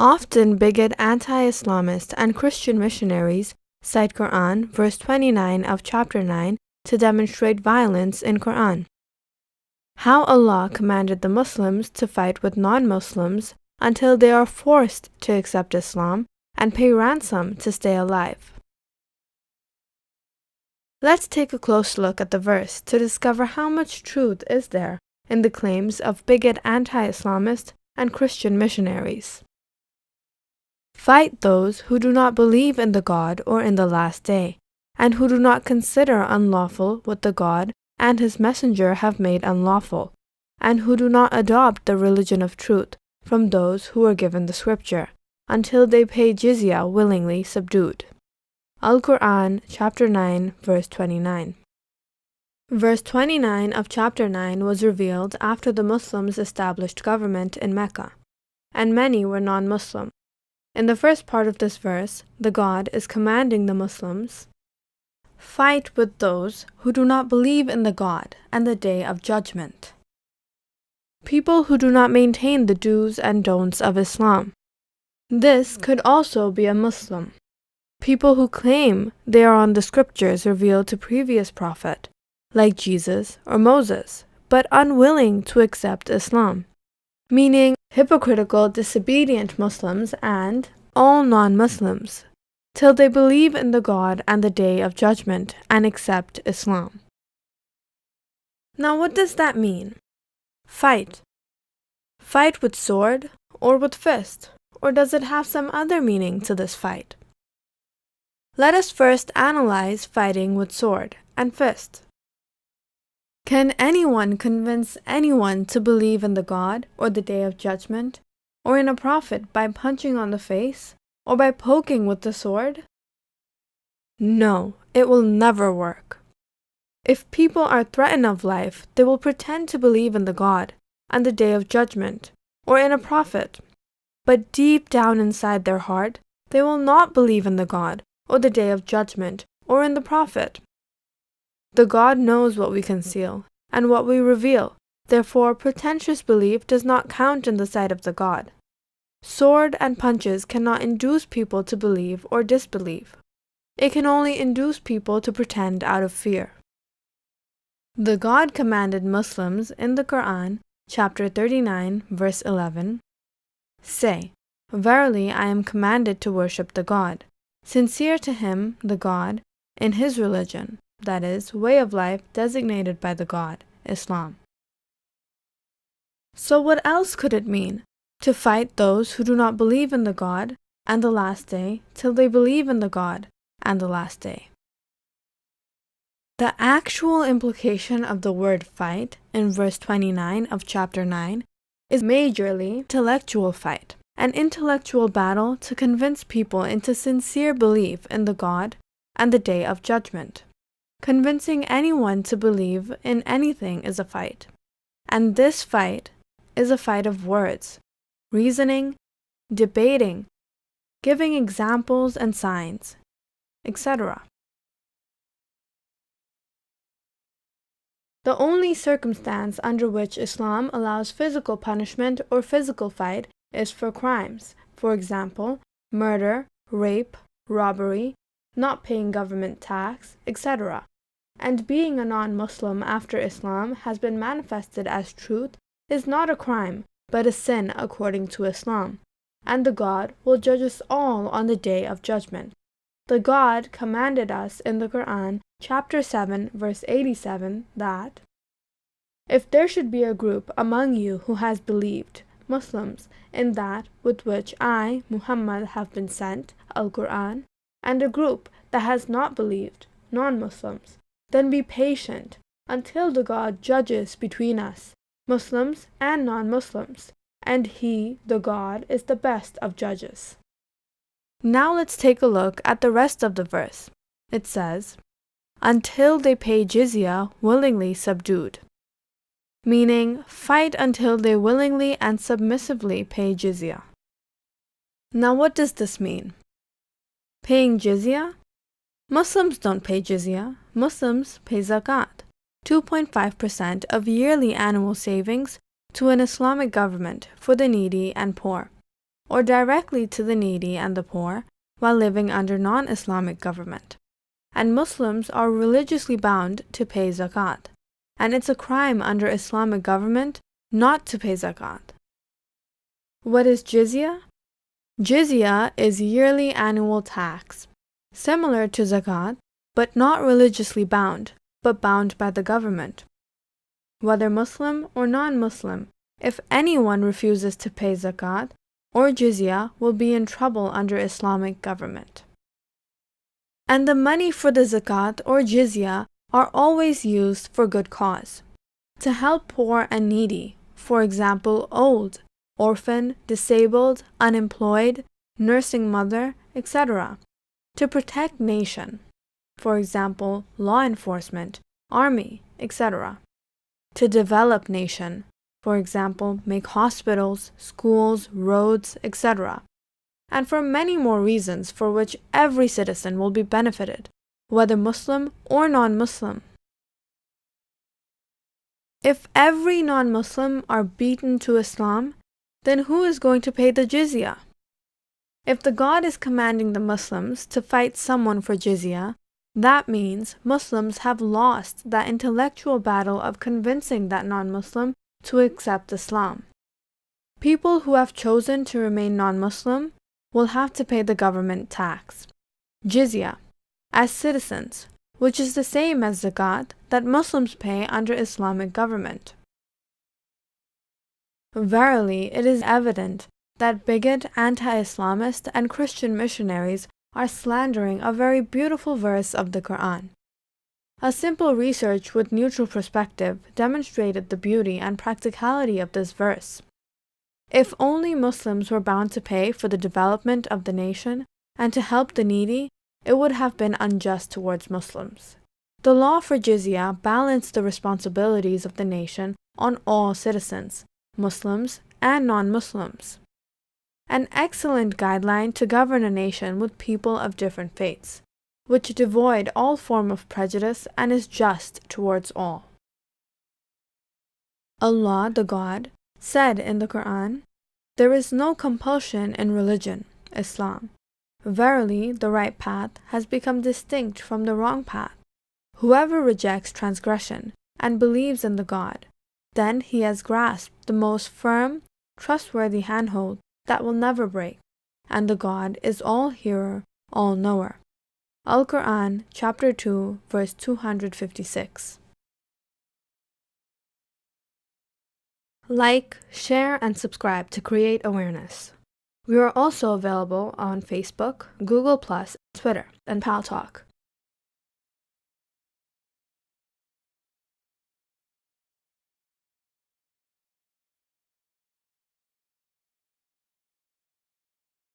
Often bigot anti-Islamist and Christian missionaries cite Quran verse 29 of chapter 9 to demonstrate violence in Quran. How Allah commanded the Muslims to fight with non-Muslims until they are forced to accept Islam and pay ransom to stay alive. Let's take a close look at the verse to discover how much truth is there in the claims of bigot anti-Islamist and Christian missionaries. Fight those who do not believe in the God or in the last day, and who do not consider unlawful what the God and his messenger have made unlawful, and who do not adopt the religion of truth from those who are given the scripture, until they pay jizya willingly subdued. Al-Quran, chapter 9, verse 29. Verse 29 of chapter 9 was revealed after the Muslims established government in Mecca, and many were non-Muslim. In the first part of this verse, the God is commanding the Muslims, fight with those who do not believe in the God and the Day of Judgment. People who do not maintain the do's and don'ts of Islam. This could also be a Muslim. People who claim they are on the scriptures revealed to previous prophet, like Jesus or Moses, but unwilling to accept Islam, meaning hypocritical, disobedient Muslims and all non-Muslims, till they believe in the God and the Day of Judgment and accept Islam. Now what does that mean? Fight. Fight with sword or with fist, or does it have some other meaning to this fight? Let us first analyze fighting with sword and fist. Can anyone convince anyone to believe in the God or the Day of Judgment, or in a prophet by punching on the face, or by poking with the sword? No, it will never work. If people are threatened of life, they will pretend to believe in the God and the Day of Judgment, or in a prophet. But deep down inside their heart, they will not believe in the God or the Day of Judgment, or in the prophet. The God knows what we conceal and what we reveal. Therefore, pretentious belief does not count in the sight of the God. Sword and punches cannot induce people to believe or disbelieve. It can only induce people to pretend out of fear. The God commanded Muslims in the Quran, chapter 39, verse 11, say, "Verily I am commanded to worship the God, sincere to him, the God, in his religion, that is, way of life designated by the God, Islam." So what else could it mean? To fight those who do not believe in the God and the last day till they believe in the God and the last day. The actual implication of the word fight in verse 29 of chapter 9 is majorly intellectual fight, an intellectual battle to convince people into sincere belief in the God and the Day of Judgment. Convincing anyone to believe in anything is a fight, and this fight is a fight of words, reasoning, debating, giving examples and signs, etc. The only circumstance under which Islam allows physical punishment or physical fight is for crimes, for example, murder, rape, robbery, not paying government tax, etc. And being a non-Muslim after Islam has been manifested as truth is not a crime, but a sin according to Islam, and the God will judge us all on the Day of Judgment. The God commanded us in the Quran, chapter 7, verse 87, that, "If there should be a group among you who has believed, Muslims, in that with which I, Muhammad, have been sent, Al-Quran, and a group that has not believed, non-Muslims, then be patient until the God judges between us, Muslims and non-Muslims, and He, the God, is the best of judges." Now let's take a look at the rest of the verse. It says, "Until they pay jizya willingly subdued," meaning fight until they willingly and submissively pay jizya. Now what does this mean? Paying jizya? Muslims don't pay jizya. Muslims pay zakat, 2.5% of yearly annual savings to an Islamic government for the needy and poor, or directly to the needy and the poor while living under non-Islamic government. And Muslims are religiously bound to pay zakat, and it's a crime under Islamic government not to pay zakat. What is jizya? Jizya is yearly annual tax, similar to zakat, but not religiously bound, but bound by the government. Whether Muslim or non-Muslim, if anyone refuses to pay zakat or jizya, will be in trouble under Islamic government. And the money for the zakat or jizya are always used for good cause, to help poor and needy, for example, old, orphan, disabled, unemployed, nursing mother, etc., to protect nation, for example, law enforcement, army, etc., to develop nation, for example, make hospitals, schools, roads, etc., and for many more reasons for which every citizen will be benefited, whether Muslim or non-Muslim. If every non-Muslim are beaten to Islam, then who is going to pay the jizya? If the God is commanding the Muslims to fight someone for jizya, that means Muslims have lost that intellectual battle of convincing that non-Muslim to accept Islam. People who have chosen to remain non-Muslim will have to pay the government tax, jizya, as citizens, which is the same as zakat that Muslims pay under Islamic government. Verily, it is evident that bigot anti-Islamist and Christian missionaries are slandering a very beautiful verse of the Quran. A simple research with neutral perspective demonstrated the beauty and practicality of this verse. If only Muslims were bound to pay for the development of the nation and to help the needy, it would have been unjust towards Muslims. The law for jizya balanced the responsibilities of the nation on all citizens, Muslims and non-Muslims. An excellent guideline to govern a nation with people of different faiths, which devoid all form of prejudice and is just towards all. Allah, the God, said in the Quran, "There is no compulsion in religion, Islam. Verily, the right path has become distinct from the wrong path. Whoever rejects transgression and believes in the God, then he has grasped the most firm, trustworthy handhold that will never break, and the God is all-hearer, all-knower." Al-Quran, chapter 2, verse 256. Like, share, and subscribe to create awareness. We are also available on Facebook, Google+, Twitter, and Paltalk.